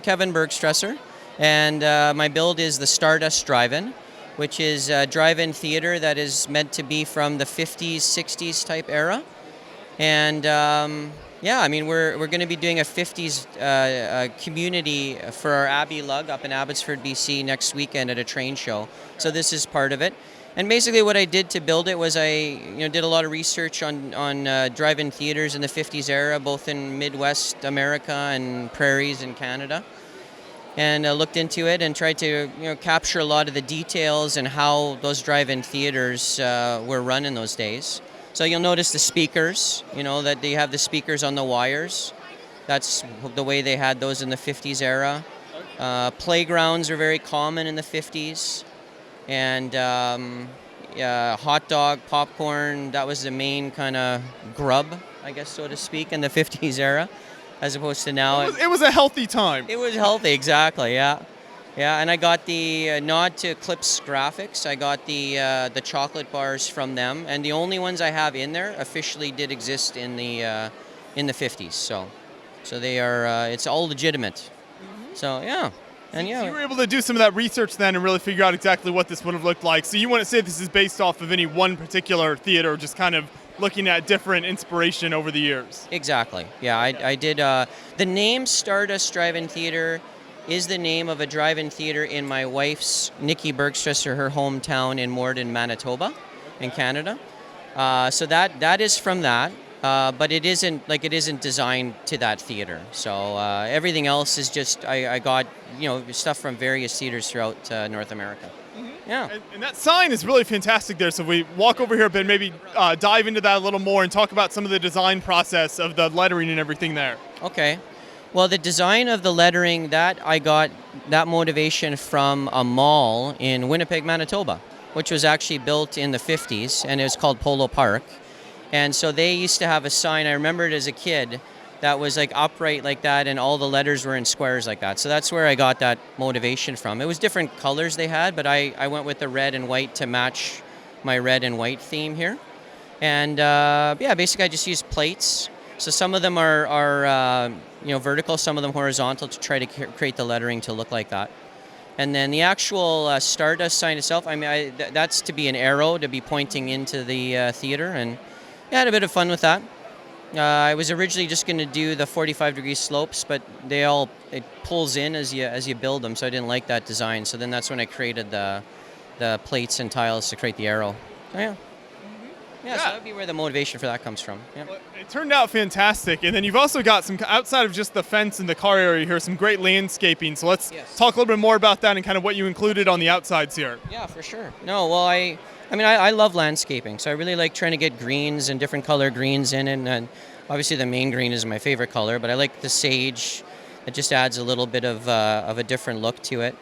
I'm Kevin Bergstresser, and my build is the Stardust Drive-In, which is a drive-in theater that is meant to be from the 50s, 60s type era. And yeah, I mean, we're going to be doing a 50s community for our Abbey Lug up in Abbotsford, BC next weekend at a train show. So this is part of it. And basically what I did to build it was I did a lot of research on drive-in theaters in the 50s era, both in Midwest America and prairies in Canada. And looked into it and tried to capture a lot of the details and how those drive-in theaters were run in those days. So you'll notice the speakers, that they have the speakers on the wires. That's the way they had those in the 50s era. Playgrounds are very common in the 50s. And hot dog, popcorn, that was the main kind of grub, I guess, so to speak, in the 50s era, as opposed to now. It was a healthy time. It was healthy, exactly, yeah. Yeah, and I got the nod to Eclipse Graphics. I got the chocolate bars from them, and the only ones I have in there officially did exist in the 50s. So they are. It's all legitimate. Mm-hmm. So yeah. And so you were able to do some of that research then and really figure out exactly what this would have looked like. So you wouldn't say this is based off of any one particular theater, just kind of looking at different inspiration over the years. Exactly. Yeah, I did. The name Stardust Drive-In Theater is the name of a drive-in theater in my wife's, Nikki Bergstresser, her hometown in Morden, Manitoba, in Canada. So that is from that. But it isn't designed to that theater. So everything else is just I got stuff from various theaters throughout North America. Mm-hmm. Yeah. And that sign is really fantastic there. So if we walk over here a bit, maybe dive into that a little more and talk about some of the design process of the lettering and everything there. Okay. Well, the design of the lettering, that I got that motivation from a mall in Winnipeg, Manitoba, which was actually built in the 50s, and it was called Polo Park. And so they used to have a sign, I remember it as a kid, that was like upright like that, and all the letters were in squares like that. So that's where I got that motivation from. It was different colors they had, but I went with the red and white to match my red and white theme here. And basically I just used plates. So some of them are vertical, some of them horizontal, to try to create the lettering to look like that. And then the actual Stardust sign itself, that's to be an arrow to be pointing into the theater, and I had a bit of fun with that. I was originally just going to do the 45-degree slopes, but it pulls in as you build them, so I didn't like that design. So then that's when I created the plates and tiles to create the arrow. So yeah. Yeah, so that would be where the motivation for that comes from. Yeah. Well, it turned out fantastic. And then you've also got some, outside of just the fence and the car area here, some great landscaping. So let's talk a little bit more about that and kind of what you included on the outsides here. Yeah, for sure. No, well, I love landscaping. So I really like trying to get greens and different color greens in it. And obviously the main green is my favorite color, but I like the sage. It just adds a little bit of a different look to it.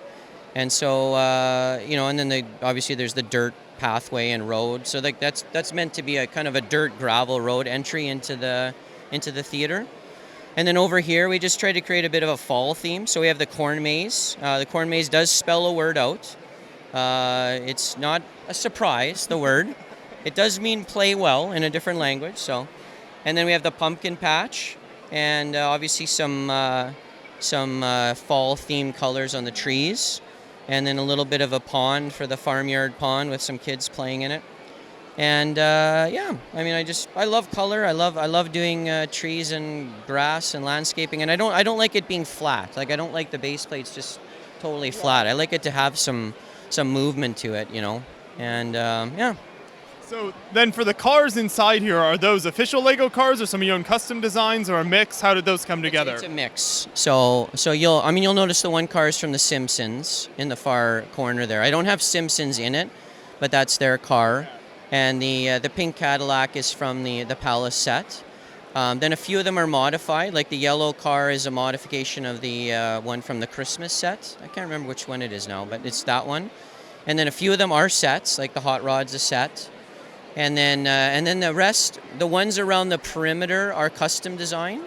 And so, and then obviously there's the dirt pathway and road, so that's meant to be a kind of a dirt gravel road entry into the theater. And then over here we just try to create a bit of a fall theme. So we have the corn maze. The corn maze does spell a word out. It's not a surprise, the word. It does mean play well in a different language. So, and then we have the pumpkin patch, and obviously some fall themed colors on the trees. And then a little bit of a pond for the farmyard pond with some kids playing in it. And I love color. I love doing trees and grass and landscaping. And I don't like it being flat. Like I don't like the base plates just totally flat. I like it to have some movement to it, And So then for the cars inside here, are those official LEGO cars or some of your own custom designs or a mix? How did those come together? It's a mix. So you'll notice the one car is from the Simpsons in the far corner there. I don't have Simpsons in it, but that's their car. And the pink Cadillac is from the Palace set. Then a few of them are modified, like the yellow car is a modification of the one from the Christmas set. I can't remember which one it is now, but it's that one. And then a few of them are sets, like the hot rod's a set. And then the rest, the ones around the perimeter are custom design.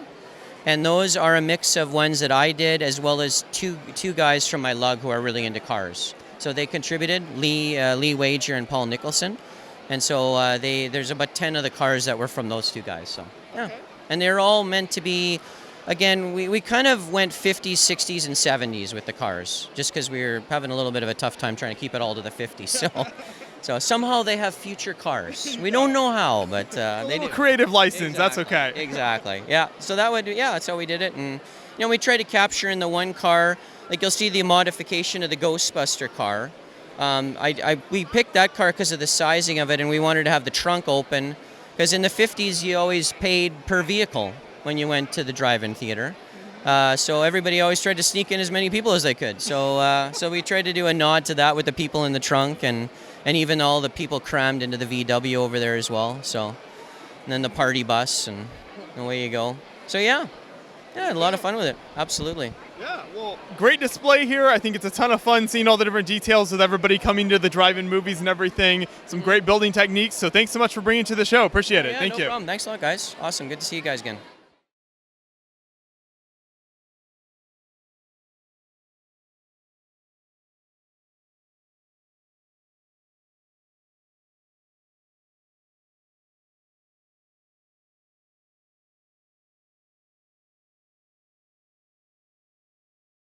And those are a mix of ones that I did, as well as two guys from my lug who are really into cars. So they contributed, Lee Wager and Paul Nicholson. And so there's about 10 of the cars that were from those two guys. So yeah, and they're all meant to be again, we kind of went 50s, 60s, and 70s with the cars, just because we were having a little bit of a tough time trying to keep it all to the 50s. So somehow they have future cars. We don't know how, but they do. Creative license, Exactly, that's okay. Exactly. Yeah. So that's how we did it, and we tried to capture in the one car. Like you'll see the modification of the Ghostbuster car. We picked that car because of the sizing of it, and we wanted to have the trunk open, because in the 50s you always paid per vehicle when you went to the drive-in theater. So everybody always tried to sneak in as many people as they could. So we tried to do a nod to that with the people in the trunk, and even all the people crammed into the VW over there as well. So, and then the party bus, and away you go. So yeah, a lot of fun with it. Absolutely. Yeah, well, great display here. I think it's a ton of fun seeing all the different details with everybody coming to the drive-in movies and everything. Some great building techniques. So thanks so much for bringing it to the show. Appreciate it. Yeah, Thank no you. problem. Thanks a lot, guys. Awesome. Good to see you guys again.